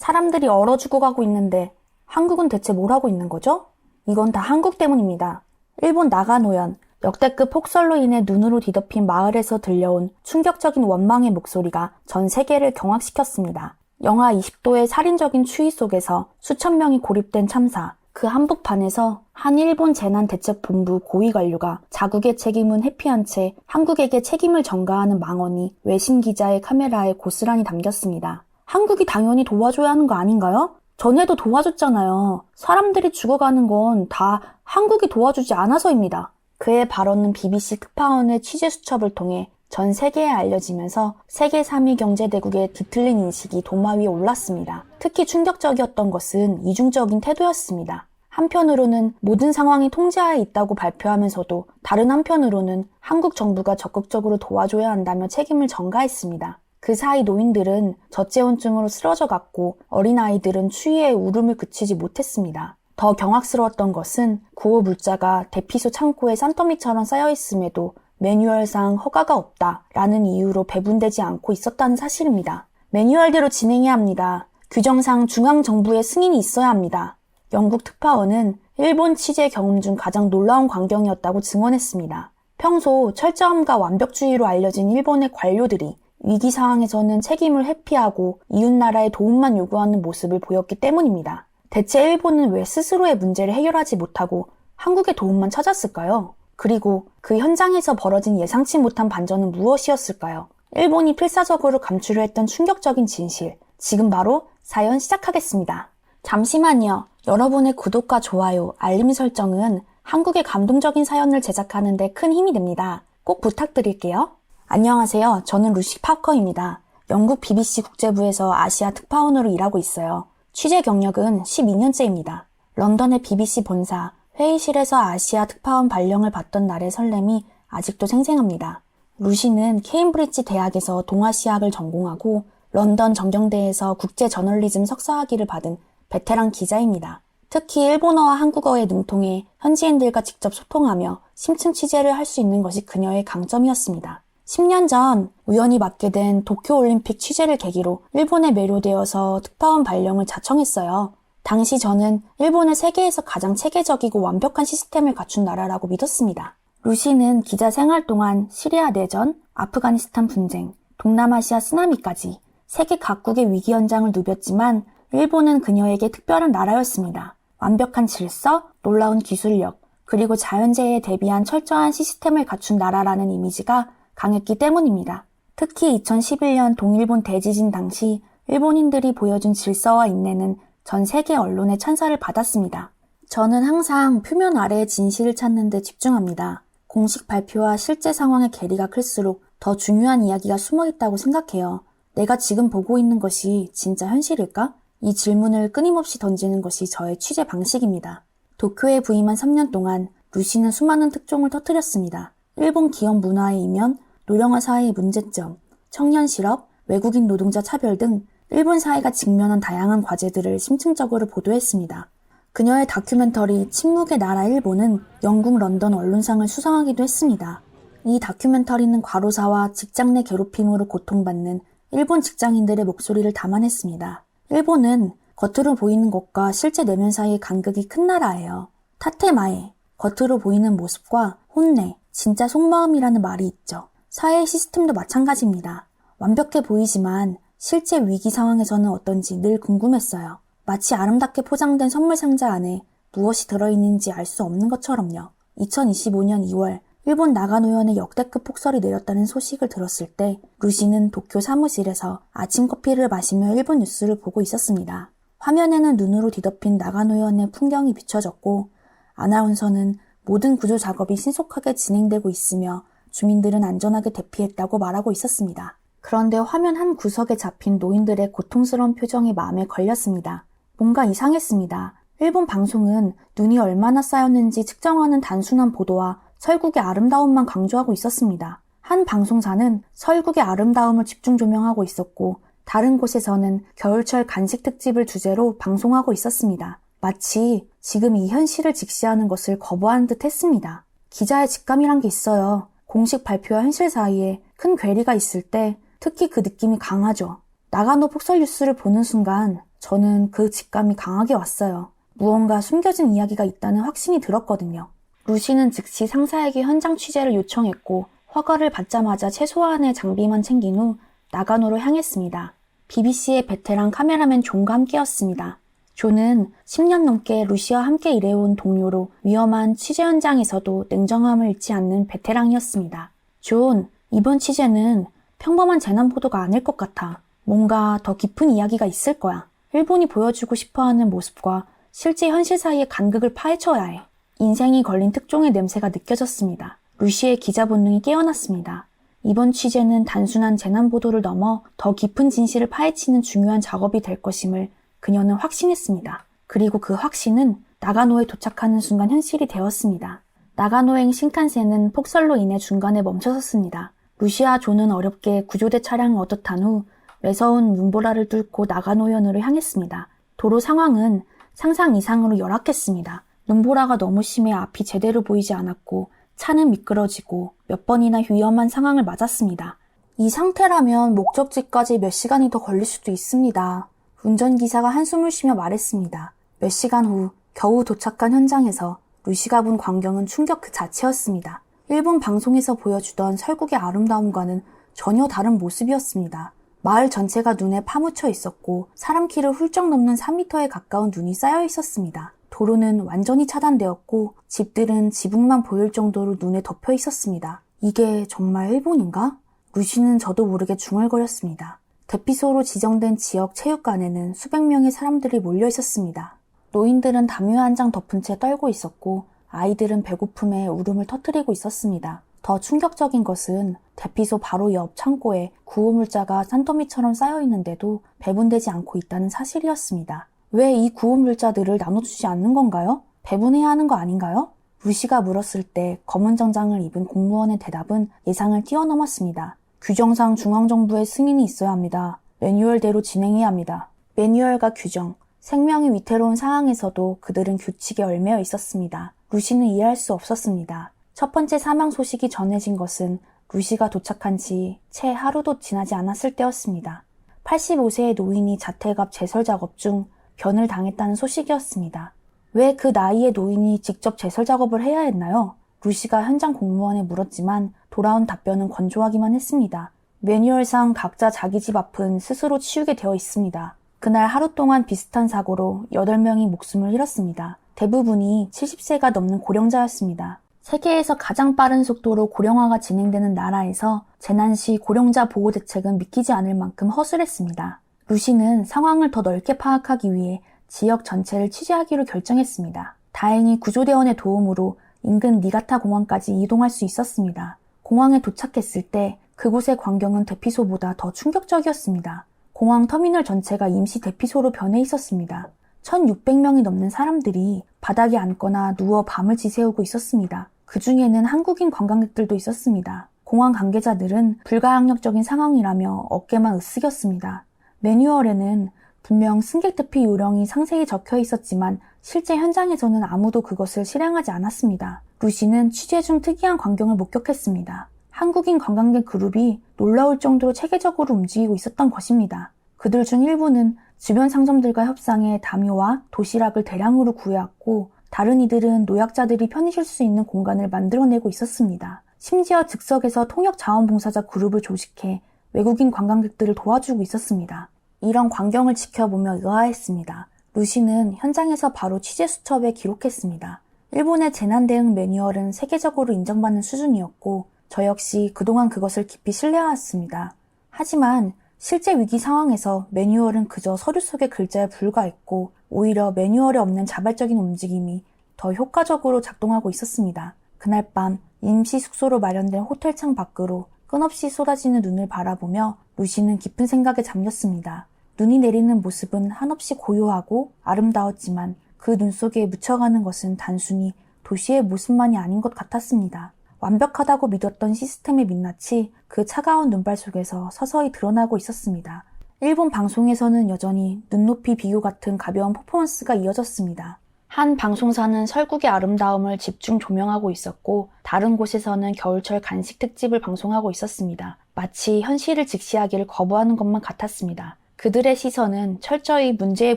사람들이 얼어 죽어가고 있는데 한국은 대체 뭘 하고 있는 거죠? 이건 다 한국 때문입니다. 일본 나가노현, 역대급 폭설로 인해 눈으로 뒤덮인 마을에서 들려온 충격적인 원망의 목소리가 전 세계를 경악시켰습니다. 영하 20도의 살인적인 추위 속에서 수천 명이 고립된 참사, 그 한복판에서 한 일본 재난대책본부 고위 관료가 자국의 책임은 회피한 채 한국에게 책임을 전가하는 망언이 외신 기자의 카메라에 고스란히 담겼습니다. 한국이 당연히 도와줘야 하는 거 아닌가요? 전에도 도와줬잖아요. 사람들이 죽어가는 건 다 한국이 도와주지 않아서입니다. 그의 발언은 BBC 특파원의 취재 수첩을 통해 전 세계에 알려지면서 세계 3위 경제대국의 뒤틀린 인식이 도마 위에 올랐습니다. 특히 충격적이었던 것은 이중적인 태도였습니다. 한편으로는 모든 상황이 통제하에 있다고 발표하면서도 다른 한편으로는 한국 정부가 적극적으로 도와줘야 한다며 책임을 전가했습니다. 그 사이 노인들은 저체온증으로 쓰러져갔고 어린아이들은 추위에 울음을 그치지 못했습니다. 더 경악스러웠던 것은 구호 물자가 대피소 창고에 산더미처럼 쌓여있음에도 매뉴얼상 허가가 없다라는 이유로 배분되지 않고 있었다는 사실입니다. 매뉴얼대로 진행해야 합니다. 규정상 중앙정부의 승인이 있어야 합니다. 영국 특파원은 일본 취재 경험 중 가장 놀라운 광경이었다고 증언했습니다. 평소 철저함과 완벽주의로 알려진 일본의 관료들이 위기 상황에서는 책임을 회피하고 이웃나라의 도움만 요구하는 모습을 보였기 때문입니다. 대체 일본은 왜 스스로의 문제를 해결하지 못하고 한국의 도움만 찾았을까요? 그리고 그 현장에서 벌어진 예상치 못한 반전은 무엇이었을까요? 일본이 필사적으로 감추려 했던 충격적인 진실. 지금 바로 사연 시작하겠습니다. 잠시만요. 여러분의 구독과 좋아요, 알림 설정은 한국의 감동적인 사연을 제작하는 데 큰 힘이 됩니다. 꼭 부탁드릴게요. 안녕하세요. 저는 루시 파커입니다. 영국 BBC 국제부에서 아시아 특파원으로 일하고 있어요. 취재 경력은 12년째입니다. 런던의 BBC 본사, 회의실에서 아시아 특파원 발령을 받던 날의 설렘이 아직도 생생합니다. 루시는 케임브리지 대학에서 동아시아학을 전공하고 런던 정경대에서 국제 저널리즘 석사학위를 받은 베테랑 기자입니다. 특히 일본어와 한국어에 능통해 현지인들과 직접 소통하며 심층 취재를 할 수 있는 것이 그녀의 강점이었습니다. 10년 전 우연히 맡게 된 도쿄올림픽 취재를 계기로 일본에 매료되어서 특파원 발령을 자청했어요. 당시 저는 일본을 세계에서 가장 체계적이고 완벽한 시스템을 갖춘 나라라고 믿었습니다. 루시는 기자 생활 동안 시리아 내전, 아프가니스탄 분쟁, 동남아시아 쓰나미까지 세계 각국의 위기 현장을 누볐지만 일본은 그녀에게 특별한 나라였습니다. 완벽한 질서, 놀라운 기술력, 그리고 자연재해에 대비한 철저한 시스템을 갖춘 나라라는 이미지가 강했기 때문입니다. 특히 2011년 동일본 대지진 당시 일본인들이 보여준 질서와 인내는 전 세계 언론의 찬사를 받았습니다. 저는 항상 표면 아래의 진실을 찾는 데 집중합니다. 공식 발표와 실제 상황의 괴리가 클수록 더 중요한 이야기가 숨어 있다고 생각해요. 내가 지금 보고 있는 것이 진짜 현실일까? 이 질문을 끊임없이 던지는 것이 저의 취재 방식입니다. 도쿄에 부임한 3년 동안 루시는 수많은 특종을 터뜨렸습니다. 일본 기업 문화의 이면, 노령화 사회의 문제점, 청년 실업, 외국인 노동자 차별 등 일본 사회가 직면한 다양한 과제들을 심층적으로 보도했습니다. 그녀의 다큐멘터리 침묵의 나라 일본은 영국 런던 언론상을 수상하기도 했습니다. 이 다큐멘터리는 과로사와 직장 내 괴롭힘으로 고통받는 일본 직장인들의 목소리를 담아냈습니다. 일본은 겉으로 보이는 것과 실제 내면 사이의 간극이 큰 나라예요. 타테마에, 겉으로 보이는 모습과 혼내, 진짜 속마음이라는 말이 있죠. 사회 시스템도 마찬가지입니다. 완벽해 보이지만 실제 위기 상황에서는 어떤지 늘 궁금했어요. 마치 아름답게 포장된 선물 상자 안에 무엇이 들어있는지 알 수 없는 것처럼요. 2025년 2월 일본 나가노현에 역대급 폭설이 내렸다는 소식을 들었을 때 루시는 도쿄 사무실에서 아침 커피를 마시며 일본 뉴스를 보고 있었습니다. 화면에는 눈으로 뒤덮인 나가노현의 풍경이 비춰졌고 아나운서는 모든 구조 작업이 신속하게 진행되고 있으며 주민들은 안전하게 대피했다고 말하고 있었습니다. 그런데 화면 한 구석에 잡힌 노인들의 고통스러운 표정이 마음에 걸렸습니다. 뭔가 이상했습니다. 일본 방송은 눈이 얼마나 쌓였는지 측정하는 단순한 보도와 설국의 아름다움만 강조하고 있었습니다. 한 방송사는 설국의 아름다움을 집중 조명하고 있었고 다른 곳에서는 겨울철 간식 특집을 주제로 방송하고 있었습니다. 마치 지금 이 현실을 직시하는 것을 거부하는 듯 했습니다. 기자의 직감이란 게 있어요. 공식 발표와 현실 사이에 큰 괴리가 있을 때 특히 그 느낌이 강하죠. 나가노 폭설 뉴스를 보는 순간 저는 그 직감이 강하게 왔어요. 무언가 숨겨진 이야기가 있다는 확신이 들었거든요. 루시는 즉시 상사에게 현장 취재를 요청했고 허가를 받자마자 최소한의 장비만 챙긴 후 나가노로 향했습니다. BBC의 베테랑 카메라맨 존과 함께였습니다. 존은 10년 넘게 루시와 함께 일해온 동료로 위험한 취재 현장에서도 냉정함을 잃지 않는 베테랑이었습니다. 존, 이번 취재는 평범한 재난 보도가 아닐 것 같아. 뭔가 더 깊은 이야기가 있을 거야. 일본이 보여주고 싶어하는 모습과 실제 현실 사이의 간극을 파헤쳐야 해. 인생이 걸린 특종의 냄새가 느껴졌습니다. 루시의 기자 본능이 깨어났습니다. 이번 취재는 단순한 재난 보도를 넘어 더 깊은 진실을 파헤치는 중요한 작업이 될 것임을 그녀는 확신했습니다. 그리고 그 확신은 나가노에 도착하는 순간 현실이 되었습니다. 나가노행 신칸센은 폭설로 인해 중간에 멈춰섰습니다. 루시와 존은 어렵게 구조대 차량을 얻어 탄 후 매서운 눈보라를 뚫고 나가노현으로 향했습니다. 도로 상황은 상상 이상으로 열악했습니다. 눈보라가 너무 심해 앞이 제대로 보이지 않았고 차는 미끄러지고 몇 번이나 위험한 상황을 맞았습니다. 이 상태라면 목적지까지 몇 시간이 더 걸릴 수도 있습니다. 운전기사가 한숨을 쉬며 말했습니다. 몇 시간 후 겨우 도착한 현장에서 루시가 본 광경은 충격 그 자체였습니다. 일본 방송에서 보여주던 설국의 아름다움과는 전혀 다른 모습이었습니다. 마을 전체가 눈에 파묻혀 있었고 사람 키를 훌쩍 넘는 3m에 가까운 눈이 쌓여 있었습니다. 도로는 완전히 차단되었고 집들은 지붕만 보일 정도로 눈에 덮여 있었습니다. 이게 정말 일본인가? 루시는 저도 모르게 중얼거렸습니다. 대피소로 지정된 지역 체육관에는 수백 명의 사람들이 몰려 있었습니다. 노인들은 담요 한 장 덮은 채 떨고 있었고 아이들은 배고픔에 울음을 터뜨리고 있었습니다. 더 충격적인 것은 대피소 바로 옆 창고에 구호물자가 산더미처럼 쌓여 있는데도 배분되지 않고 있다는 사실이었습니다. 왜 이 구호물자들을 나눠주지 않는 건가요? 배분해야 하는 거 아닌가요? 루시가 물었을 때 검은 정장을 입은 공무원의 대답은 예상을 뛰어넘었습니다. 규정상 중앙정부의 승인이 있어야 합니다. 매뉴얼대로 진행해야 합니다. 매뉴얼과 규정, 생명이 위태로운 상황에서도 그들은 규칙에 얽매여 있었습니다. 루시는 이해할 수 없었습니다. 첫 번째 사망 소식이 전해진 것은 루시가 도착한 지 채 하루도 지나지 않았을 때였습니다. 85세의 노인이 자택 앞 제설 작업 중 변을 당했다는 소식이었습니다. 왜 그 나이의 노인이 직접 제설 작업을 해야 했나요? 루시가 현장 공무원에 물었지만 돌아온 답변은 건조하기만 했습니다. 매뉴얼상 각자 자기 집 앞은 스스로 치우게 되어 있습니다. 그날 하루 동안 비슷한 사고로 8명이 목숨을 잃었습니다. 대부분이 70세가 넘는 고령자였습니다. 세계에서 가장 빠른 속도로 고령화가 진행되는 나라에서 재난 시 고령자 보호 대책은 믿기지 않을 만큼 허술했습니다. 루시는 상황을 더 넓게 파악하기 위해 지역 전체를 취재하기로 결정했습니다. 다행히 구조대원의 도움으로 인근 니가타 공항까지 이동할 수 있었습니다. 공항에 도착했을 때 그곳의 광경은 대피소보다 더 충격적이었습니다. 공항 터미널 전체가 임시 대피소로 변해 있었습니다. 1,600명이 넘는 사람들이 바닥에 앉거나 누워 밤을 지새우고 있었습니다. 그 중에는 한국인 관광객들도 있었습니다. 공항 관계자들은 불가항력적인 상황이라며 어깨만 으쓱였습니다. 매뉴얼에는 분명 승객 대피 요령이 상세히 적혀 있었지만 실제 현장에서는 아무도 그것을 실행하지 않았습니다. 루시는 취재 중 특이한 광경을 목격했습니다. 한국인 관광객 그룹이 놀라울 정도로 체계적으로 움직이고 있었던 것입니다. 그들 중 일부는 주변 상점들과 협상해 담요와 도시락을 대량으로 구해왔고 다른 이들은 노약자들이 편히 쉴 수 있는 공간을 만들어내고 있었습니다. 심지어 즉석에서 통역자원봉사자 그룹을 조직해 외국인 관광객들을 도와주고 있었습니다. 이런 광경을 지켜보며 의아했습니다. 루시는 현장에서 바로 취재 수첩에 기록했습니다. 일본의 재난대응 매뉴얼은 세계적으로 인정받는 수준이었고 저 역시 그동안 그것을 깊이 신뢰하였습니다. 하지만 실제 위기 상황에서 매뉴얼은 그저 서류 속의 글자에 불과했고 오히려 매뉴얼에 없는 자발적인 움직임이 더 효과적으로 작동하고 있었습니다. 그날 밤 임시 숙소로 마련된 호텔 창 밖으로 끝없이 쏟아지는 눈을 바라보며 루시는 깊은 생각에 잠겼습니다. 눈이 내리는 모습은 한없이 고요하고 아름다웠지만 그 눈 속에 묻혀가는 것은 단순히 도시의 모습만이 아닌 것 같았습니다. 완벽하다고 믿었던 시스템의 민낯이 그 차가운 눈발 속에서 서서히 드러나고 있었습니다. 일본 방송에서는 여전히 눈높이 비교 같은 가벼운 퍼포먼스가 이어졌습니다. 한 방송사는 설국의 아름다움을 집중 조명하고 있었고 다른 곳에서는 겨울철 간식 특집을 방송하고 있었습니다. 마치 현실을 직시하기를 거부하는 것만 같았습니다. 그들의 시선은 철저히 문제의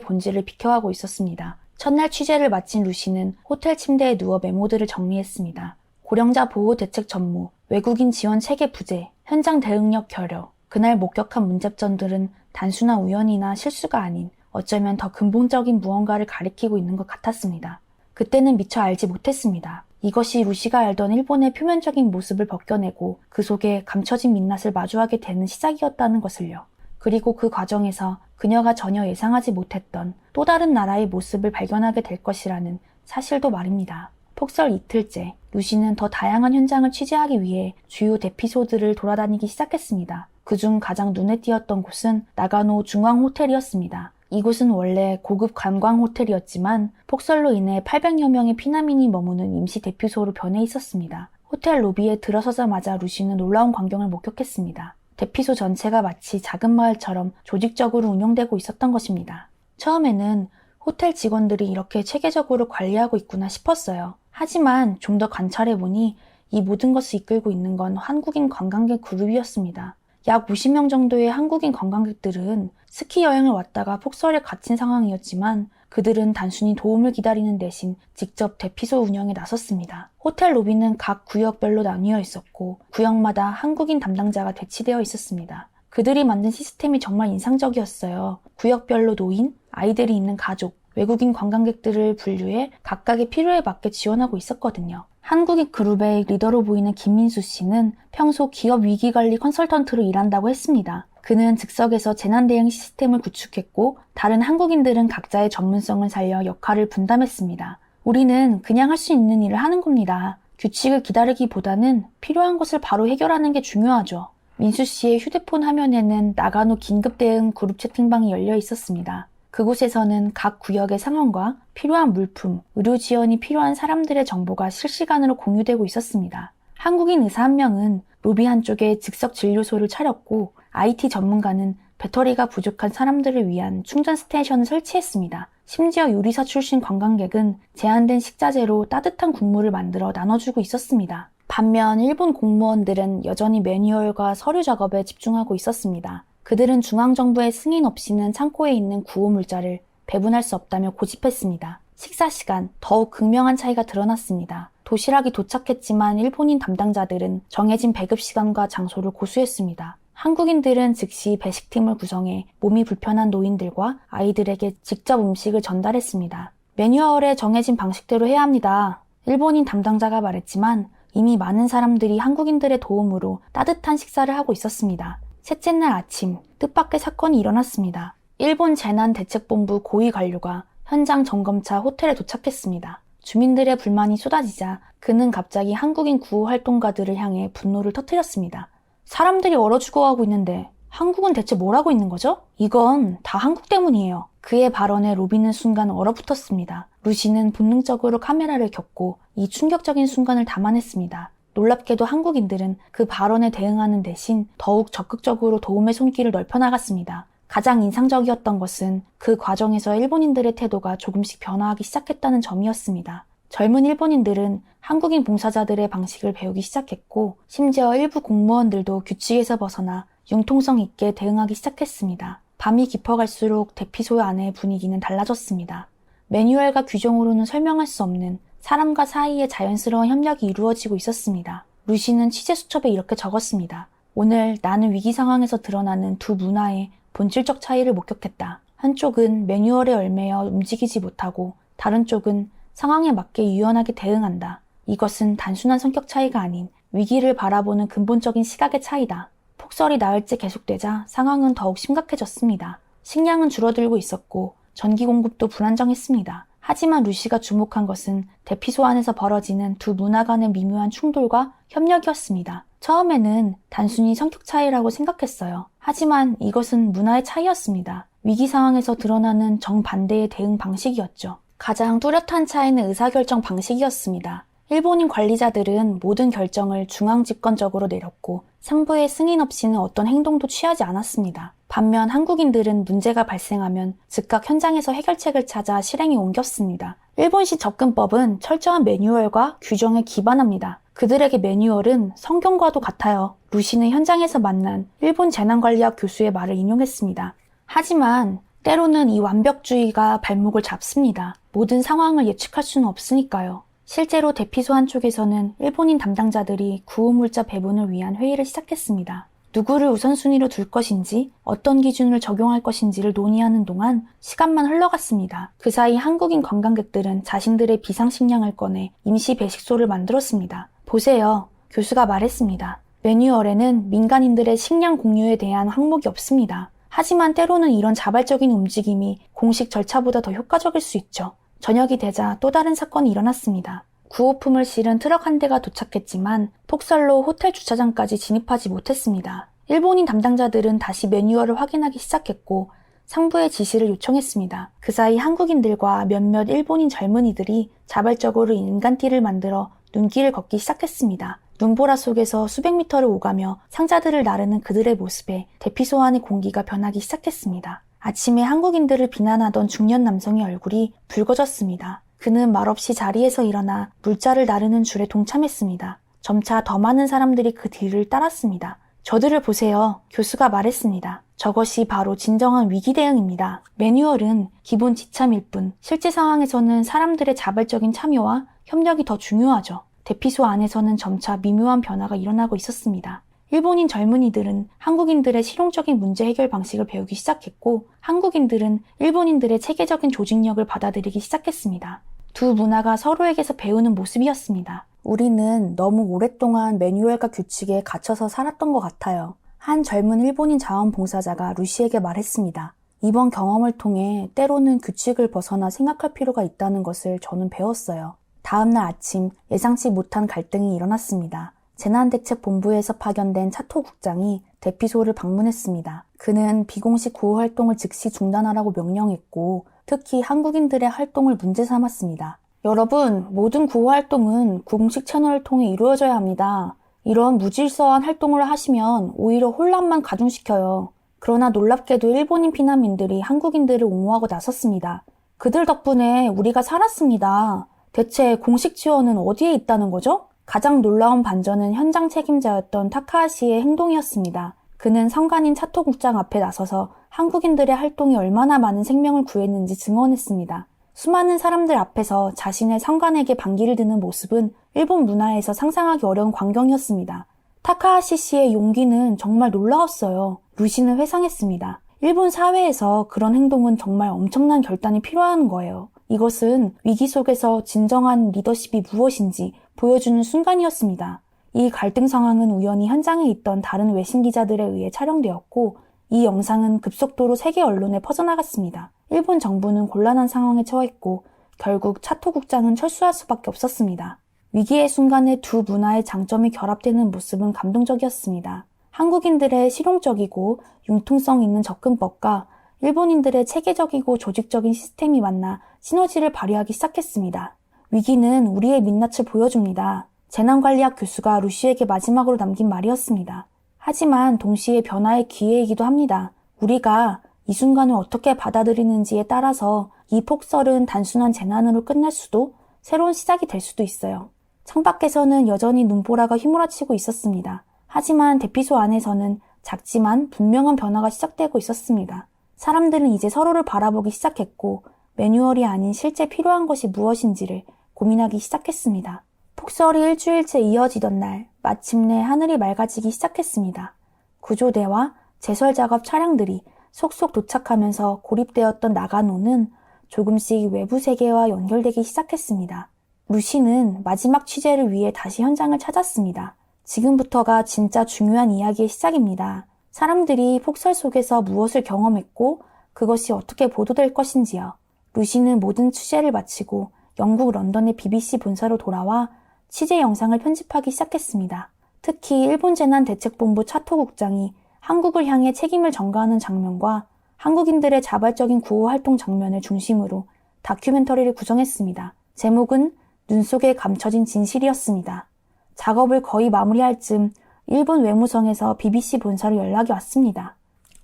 본질을 비켜가고 있었습니다. 첫날 취재를 마친 루시는 호텔 침대에 누워 메모들을 정리했습니다. 고령자 보호 대책 전무, 외국인 지원 체계 부재, 현장 대응력 결여. 그날 목격한 문제점들은 단순한 우연이나 실수가 아닌 어쩌면 더 근본적인 무언가를 가리키고 있는 것 같았습니다. 그때는 미처 알지 못했습니다. 이것이 루시가 알던 일본의 표면적인 모습을 벗겨내고 그 속에 감춰진 민낯을 마주하게 되는 시작이었다는 것을요. 그리고 그 과정에서 그녀가 전혀 예상하지 못했던 또 다른 나라의 모습을 발견하게 될 것이라는 사실도 말입니다. 폭설 이틀째, 루시는 더 다양한 현장을 취재하기 위해 주요 대피소들을 돌아다니기 시작했습니다. 그중 가장 눈에 띄었던 곳은 나가노 중앙호텔이었습니다. 이곳은 원래 고급 관광 호텔이었지만 폭설로 인해 800여 명의 피난민이 머무는 임시 대피소로 변해 있었습니다. 호텔 로비에 들어서자마자 루시는 놀라운 광경을 목격했습니다. 대피소 전체가 마치 작은 마을처럼 조직적으로 운영되고 있었던 것입니다. 처음에는 호텔 직원들이 이렇게 체계적으로 관리하고 있구나 싶었어요. 하지만 좀 더 관찰해보니 이 모든 것을 이끌고 있는 건 한국인 관광객 그룹이었습니다. 약 50명 정도의 한국인 관광객들은 스키 여행을 왔다가 폭설에 갇힌 상황이었지만 그들은 단순히 도움을 기다리는 대신 직접 대피소 운영에 나섰습니다. 호텔 로비는 각 구역별로 나뉘어 있었고 구역마다 한국인 담당자가 배치되어 있었습니다. 그들이 만든 시스템이 정말 인상적이었어요. 구역별로 노인, 아이들이 있는 가족, 외국인 관광객들을 분류해 각각의 필요에 맞게 지원하고 있었거든요. 한국인 그룹의 리더로 보이는 김민수 씨는 평소 기업 위기관리 컨설턴트로 일한다고 했습니다. 그는 즉석에서 재난대응 시스템을 구축했고 다른 한국인들은 각자의 전문성을 살려 역할을 분담했습니다. 우리는 그냥 할 수 있는 일을 하는 겁니다. 규칙을 기다리기보다는 필요한 것을 바로 해결하는 게 중요하죠. 민수 씨의 휴대폰 화면에는 나가노 긴급대응 그룹 채팅방이 열려 있었습니다. 그곳에서는 각 구역의 상황과 필요한 물품, 의료 지원이 필요한 사람들의 정보가 실시간으로 공유되고 있었습니다. 한국인 의사 한 명은 로비 한쪽에 즉석 진료소를 차렸고 IT 전문가는 배터리가 부족한 사람들을 위한 충전 스테이션을 설치했습니다. 심지어 요리사 출신 관광객은 제한된 식자재로 따뜻한 국물을 만들어 나눠주고 있었습니다. 반면 일본 공무원들은 여전히 매뉴얼과 서류 작업에 집중하고 있었습니다. 그들은 중앙정부의 승인 없이는 창고에 있는 구호물자를 배분할 수 없다며 고집했습니다. 식사 시간, 더욱 극명한 차이가 드러났습니다. 도시락이 도착했지만 일본인 담당자들은 정해진 배급 시간과 장소를 고수했습니다. 한국인들은 즉시 배식팀을 구성해 몸이 불편한 노인들과 아이들에게 직접 음식을 전달했습니다. 매뉴얼에 정해진 방식대로 해야 합니다. 일본인 담당자가 말했지만 이미 많은 사람들이 한국인들의 도움으로 따뜻한 식사를 하고 있었습니다. 셋째 날 아침, 뜻밖의 사건이 일어났습니다. 일본 재난대책본부 고위 관료가 현장 점검차 호텔에 도착했습니다. 주민들의 불만이 쏟아지자 그는 갑자기 한국인 구호 활동가들을 향해 분노를 터뜨렸습니다. 사람들이 얼어 죽어가고 있는데 한국은 대체 뭘 하고 있는 거죠? 이건 다 한국 때문이에요. 그의 발언에 로비는 순간 얼어붙었습니다. 루시는 본능적으로 카메라를 켰고 이 충격적인 순간을 담아냈습니다. 놀랍게도 한국인들은 그 발언에 대응하는 대신 더욱 적극적으로 도움의 손길을 넓혀나갔습니다. 가장 인상적이었던 것은 그 과정에서 일본인들의 태도가 조금씩 변화하기 시작했다는 점이었습니다. 젊은 일본인들은 한국인 봉사자들의 방식을 배우기 시작했고 심지어 일부 공무원들도 규칙에서 벗어나 융통성 있게 대응하기 시작했습니다. 밤이 깊어갈수록 대피소 안의 분위기는 달라졌습니다. 매뉴얼과 규정으로는 설명할 수 없는 사람과 사이의 자연스러운 협력이 이루어지고 있었습니다. 루시는 취재 수첩에 이렇게 적었습니다. 오늘 나는 위기 상황에서 드러나는 두 문화의 본질적 차이를 목격했다. 한쪽은 매뉴얼에 얽매여 움직이지 못하고 다른 쪽은 상황에 맞게 유연하게 대응한다. 이것은 단순한 성격 차이가 아닌 위기를 바라보는 근본적인 시각의 차이다. 폭설이 나흘째 계속되자 상황은 더욱 심각해졌습니다. 식량은 줄어들고 있었고 전기 공급도 불안정했습니다. 하지만 루시가 주목한 것은 대피소 안에서 벌어지는 두 문화 간의 미묘한 충돌과 협력이었습니다. 처음에는 단순히 성격 차이라고 생각했어요. 하지만 이것은 문화의 차이였습니다. 위기 상황에서 드러나는 정반대의 대응 방식이었죠. 가장 뚜렷한 차이는 의사결정 방식이었습니다. 일본인 관리자들은 모든 결정을 중앙집권적으로 내렸고 상부의 승인 없이는 어떤 행동도 취하지 않았습니다. 반면 한국인들은 문제가 발생하면 즉각 현장에서 해결책을 찾아 실행에 옮겼습니다. 일본식 접근법은 철저한 매뉴얼과 규정에 기반합니다. 그들에게 매뉴얼은 성경과도 같아요. 루시는 현장에서 만난 일본 재난관리학 교수의 말을 인용했습니다. 하지만 때로는 이 완벽주의가 발목을 잡습니다. 모든 상황을 예측할 수는 없으니까요. 실제로 대피소 한쪽에서는 일본인 담당자들이 구호물자 배분을 위한 회의를 시작했습니다. 누구를 우선순위로 둘 것인지, 어떤 기준을 적용할 것인지를 논의하는 동안 시간만 흘러갔습니다. 그 사이 한국인 관광객들은 자신들의 비상식량을 꺼내 임시 배식소를 만들었습니다. 보세요. 교수가 말했습니다. 매뉴얼에는 민간인들의 식량 공유에 대한 항목이 없습니다. 하지만 때로는 이런 자발적인 움직임이 공식 절차보다 더 효과적일 수 있죠. 저녁이 되자 또 다른 사건이 일어났습니다. 구호품을 실은 트럭 한 대가 도착했지만 폭설로 호텔 주차장까지 진입하지 못했습니다. 일본인 담당자들은 다시 매뉴얼을 확인하기 시작했고 상부의 지시를 요청했습니다. 그 사이 한국인들과 몇몇 일본인 젊은이들이 자발적으로 인간띠를 만들어 눈길을 걷기 시작했습니다. 눈보라 속에서 수백 미터를 오가며 상자들을 나르는 그들의 모습에 대피소 안의 공기가 변하기 시작했습니다. 아침에 한국인들을 비난하던 중년 남성의 얼굴이 붉어졌습니다. 그는 말없이 자리에서 일어나 물자를 나르는 줄에 동참했습니다. 점차 더 많은 사람들이 그 뒤를 따랐습니다. 저들을 보세요. 교수가 말했습니다. 저것이 바로 진정한 위기 대응입니다. 매뉴얼은 기본 지참일 뿐 실제 상황에서는 사람들의 자발적인 참여와 협력이 더 중요하죠. 대피소 안에서는 점차 미묘한 변화가 일어나고 있었습니다. 일본인 젊은이들은 한국인들의 실용적인 문제 해결 방식을 배우기 시작했고 한국인들은 일본인들의 체계적인 조직력을 받아들이기 시작했습니다. 두 문화가 서로에게서 배우는 모습이었습니다. 우리는 너무 오랫동안 매뉴얼과 규칙에 갇혀서 살았던 것 같아요. 한 젊은 일본인 자원봉사자가 루시에게 말했습니다. 이번 경험을 통해 때로는 규칙을 벗어나 생각할 필요가 있다는 것을 저는 배웠어요. 다음날 아침 예상치 못한 갈등이 일어났습니다. 재난대책본부에서 파견된 차토 국장이 대피소를 방문했습니다. 그는 비공식 구호 활동을 즉시 중단하라고 명령했고 특히 한국인들의 활동을 문제 삼았습니다. 여러분, 모든 구호 활동은 공식 채널을 통해 이루어져야 합니다. 이런 무질서한 활동을 하시면 오히려 혼란만 가중시켜요. 그러나 놀랍게도 일본인 피난민들이 한국인들을 옹호하고 나섰습니다. 그들 덕분에 우리가 살았습니다. 대체 공식 지원은 어디에 있다는 거죠? 가장 놀라운 반전은 현장 책임자였던 타카하시의 행동이었습니다. 그는 상관인 차토 국장 앞에 나서서 한국인들의 활동이 얼마나 많은 생명을 구했는지 증언했습니다. 수많은 사람들 앞에서 자신의 상관에게 반기를 드는 모습은 일본 문화에서 상상하기 어려운 광경이었습니다. 타카하시 씨의 용기는 정말 놀라웠어요. 루시는 회상했습니다. 일본 사회에서 그런 행동은 정말 엄청난 결단이 필요한 거예요. 이것은 위기 속에서 진정한 리더십이 무엇인지 보여주는 순간이었습니다. 이 갈등 상황은 우연히 현장에 있던 다른 외신 기자들에 의해 촬영되었고 이 영상은 급속도로 세계 언론에 퍼져나갔습니다. 일본 정부는 곤란한 상황에 처했고 결국 차토 국장은 철수할 수밖에 없었습니다. 위기의 순간에 두 문화의 장점이 결합되는 모습은 감동적이었습니다. 한국인들의 실용적이고 융통성 있는 접근법과 일본인들의 체계적이고 조직적인 시스템이 만나 시너지를 발휘하기 시작했습니다. 위기는 우리의 민낯을 보여줍니다. 재난관리학 교수가 루시에게 마지막으로 남긴 말이었습니다. 하지만 동시에 변화의 기회이기도 합니다. 우리가 이 순간을 어떻게 받아들이는지에 따라서 이 폭설은 단순한 재난으로 끝날 수도 새로운 시작이 될 수도 있어요. 창밖에서는 여전히 눈보라가 휘몰아치고 있었습니다. 하지만 대피소 안에서는 작지만 분명한 변화가 시작되고 있었습니다. 사람들은 이제 서로를 바라보기 시작했고 매뉴얼이 아닌 실제 필요한 것이 무엇인지를 고민하기 시작했습니다. 폭설이 일주일째 이어지던 날 마침내 하늘이 맑아지기 시작했습니다. 구조대와 제설작업 차량들이 속속 도착하면서 고립되었던 나가노는 조금씩 외부 세계와 연결되기 시작했습니다. 루시는 마지막 취재를 위해 다시 현장을 찾았습니다. 지금부터가 진짜 중요한 이야기의 시작입니다. 사람들이 폭설 속에서 무엇을 경험했고 그것이 어떻게 보도될 것인지요. 루시는 모든 취재를 마치고 영국 런던의 BBC 본사로 돌아와 취재 영상을 편집하기 시작했습니다. 특히 일본재난대책본부 차토 국장이 한국을 향해 책임을 전가하는 장면과 한국인들의 자발적인 구호 활동 장면을 중심으로 다큐멘터리를 구성했습니다. 제목은 눈 속에 감춰진 진실이었습니다. 작업을 거의 마무리할 즈음 일본 외무성에서 BBC 본사로 연락이 왔습니다.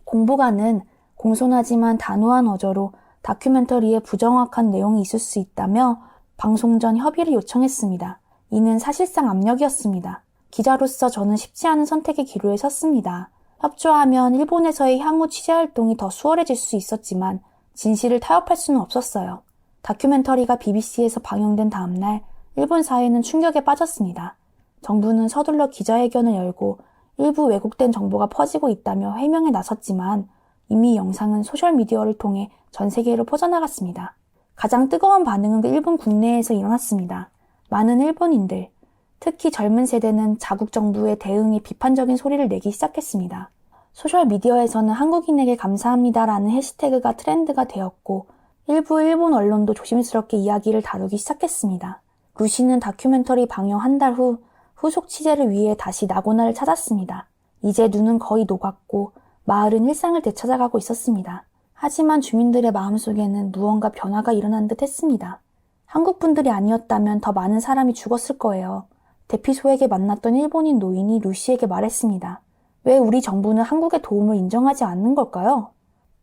공보관은 공손하지만 단호한 어조로 다큐멘터리에 부정확한 내용이 있을 수 있다며 방송 전 협의를 요청했습니다. 이는 사실상 압력이었습니다. 기자로서 저는 쉽지 않은 선택의 기로에 섰습니다. 협조하면 일본에서의 향후 취재 활동이 더 수월해질 수 있었지만 진실을 타협할 수는 없었어요. 다큐멘터리가 BBC에서 방영된 다음날 일본 사회는 충격에 빠졌습니다. 정부는 서둘러 기자회견을 열고 일부 왜곡된 정보가 퍼지고 있다며 해명에 나섰지만 이미 영상은 소셜미디어를 통해 전 세계로 퍼져나갔습니다. 가장 뜨거운 반응은 일본 국내에서 일어났습니다. 많은 일본인들, 특히 젊은 세대는 자국 정부의 대응에 비판적인 소리를 내기 시작했습니다. 소셜미디어에서는 한국인에게 감사합니다라는 해시태그가 트렌드가 되었고 일부 일본 언론도 조심스럽게 이야기를 다루기 시작했습니다. 루시는 다큐멘터리 방영 한 달 후 후속 취재를 위해 다시 나고나를 찾았습니다. 이제 눈은 거의 녹았고 마을은 일상을 되찾아가고 있었습니다. 하지만 주민들의 마음속에는 무언가 변화가 일어난 듯 했습니다. 한국 분들이 아니었다면 더 많은 사람이 죽었을 거예요. 대피소에게 만났던 일본인 노인이 루시에게 말했습니다. 왜 우리 정부는 한국의 도움을 인정하지 않는 걸까요?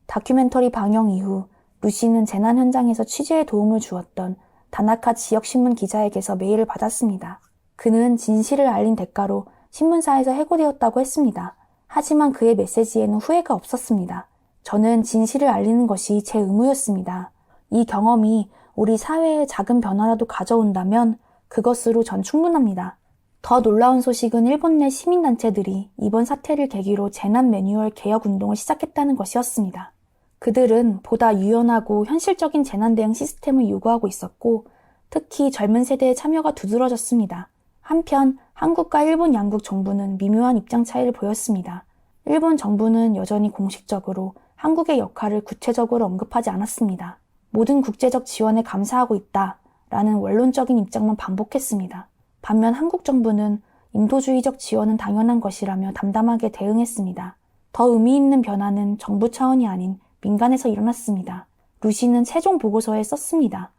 다큐멘터리 방영 이후 루시는 재난 현장에서 취재에 도움을 주었던 다나카 지역신문 기자에게서 메일을 받았습니다. 그는 진실을 알린 대가로 신문사에서 해고되었다고 했습니다. 하지만 그의 메시지에는 후회가 없었습니다. 저는 진실을 알리는 것이 제 의무였습니다. 이 경험이 우리 사회에 작은 변화라도 가져온다면 그것으로 전 충분합니다. 더 놀라운 소식은 일본 내 시민단체들이 이번 사태를 계기로 재난 매뉴얼 개혁 운동을 시작했다는 것이었습니다. 그들은 보다 유연하고 현실적인 재난 대응 시스템을 요구하고 있었고 특히 젊은 세대의 참여가 두드러졌습니다. 한편 한국과 일본 양국 정부는 미묘한 입장 차이를 보였습니다. 일본 정부는 여전히 공식적으로 한국의 역할을 구체적으로 언급하지 않았습니다. 모든 국제적 지원에 감사하고 있다라는 원론적인 입장만 반복했습니다. 반면 한국 정부는 인도주의적 지원은 당연한 것이라며 담담하게 대응했습니다. 더 의미 있는 변화는 정부 차원이 아닌 민간에서 일어났습니다. 루시는 최종 보고서에 썼습니다.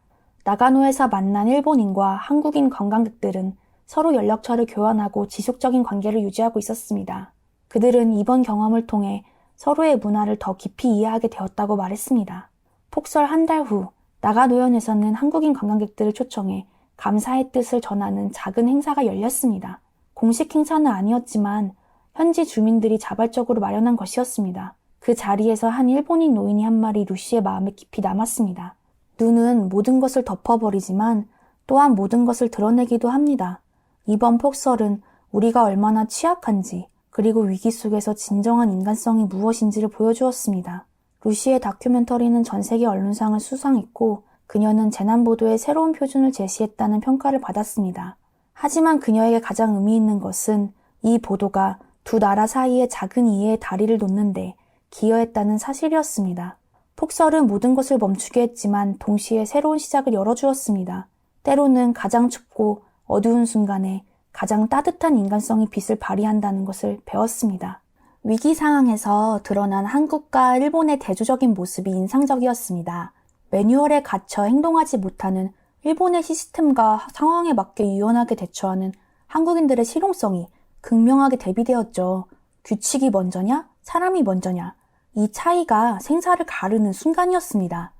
나가노에서 만난 일본인과 한국인 관광객들은 서로 연락처를 교환하고 지속적인 관계를 유지하고 있었습니다. 그들은 이번 경험을 통해 서로의 문화를 더 깊이 이해하게 되었다고 말했습니다. 폭설 한 달 후 나가노현에서는 한국인 관광객들을 초청해 감사의 뜻을 전하는 작은 행사가 열렸습니다. 공식 행사는 아니었지만 현지 주민들이 자발적으로 마련한 것이었습니다. 그 자리에서 한 일본인 노인이 한 말이 루시의 마음에 깊이 남았습니다. 눈은 모든 것을 덮어버리지만 또한 모든 것을 드러내기도 합니다. 이번 폭설은 우리가 얼마나 취약한지 그리고 위기 속에서 진정한 인간성이 무엇인지를 보여주었습니다. 루시의 다큐멘터리는 전 세계 언론상을 수상했고 그녀는 재난보도의 새로운 표준을 제시했다는 평가를 받았습니다. 하지만 그녀에게 가장 의미 있는 것은 이 보도가 두 나라 사이의 작은 이해의 다리를 놓는데 기여했다는 사실이었습니다. 폭설은 모든 것을 멈추게 했지만 동시에 새로운 시작을 열어주었습니다. 때로는 가장 춥고 어두운 순간에 가장 따뜻한 인간성이 빛을 발휘한다는 것을 배웠습니다. 위기 상황에서 드러난 한국과 일본의 대조적인 모습이 인상적이었습니다. 매뉴얼에 갇혀 행동하지 못하는 일본의 시스템과 상황에 맞게 유연하게 대처하는 한국인들의 실용성이 극명하게 대비되었죠. 규칙이 먼저냐? 사람이 먼저냐? 이 차이가 생사를 가르는 순간이었습니다.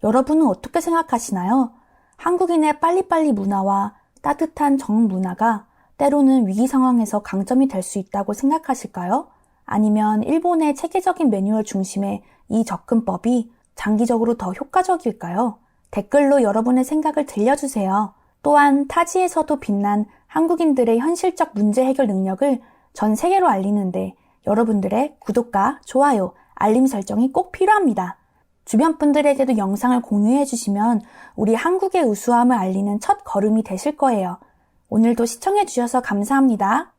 여러분은 어떻게 생각하시나요? 한국인의 빨리빨리 문화와 따뜻한 정문화가 때로는 위기 상황에서 강점이 될 수 있다고 생각하실까요? 아니면 일본의 체계적인 매뉴얼 중심의 이 접근법이 장기적으로 더 효과적일까요? 댓글로 여러분의 생각을 들려주세요. 또한 타지에서도 빛난 한국인들의 현실적 문제 해결 능력을 전 세계로 알리는데 여러분들의 구독과 좋아요, 알림 설정이 꼭 필요합니다. 주변 분들에게도 영상을 공유해 주시면 우리 한국의 우수함을 알리는 첫 걸음이 되실 거예요. 오늘도 시청해 주셔서 감사합니다.